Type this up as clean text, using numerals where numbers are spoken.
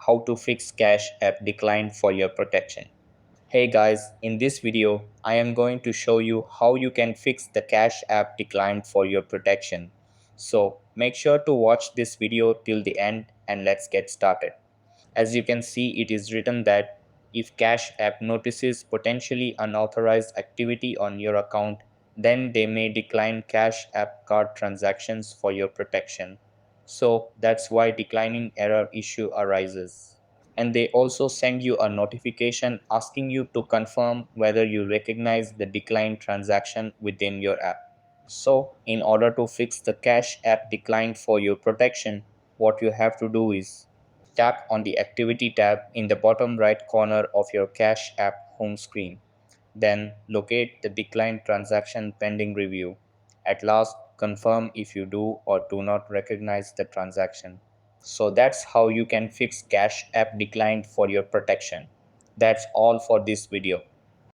how to fix Cash App decline for your protection. Hey guys, in this video, I am going to show you how you can fix the Cash App decline for your protection. So make sure to watch this video till the end and let's get started. As you can see, it is written that if Cash App notices potentially unauthorized activity on your account, then they may decline Cash App card transactions for your protection. So that's why declining error issue arises. And they also send you a notification asking you to confirm whether you recognize the declined transaction within your app. So, in order to fix the Cash App decline for your protection, what you have to do is tap on the Activity tab in the bottom right corner of your Cash App home screen. Then locate the declined transaction pending review. At last, confirm if you do or do not recognize the transaction. So that's how you can fix Cash App declined for your protection. That's all for this video.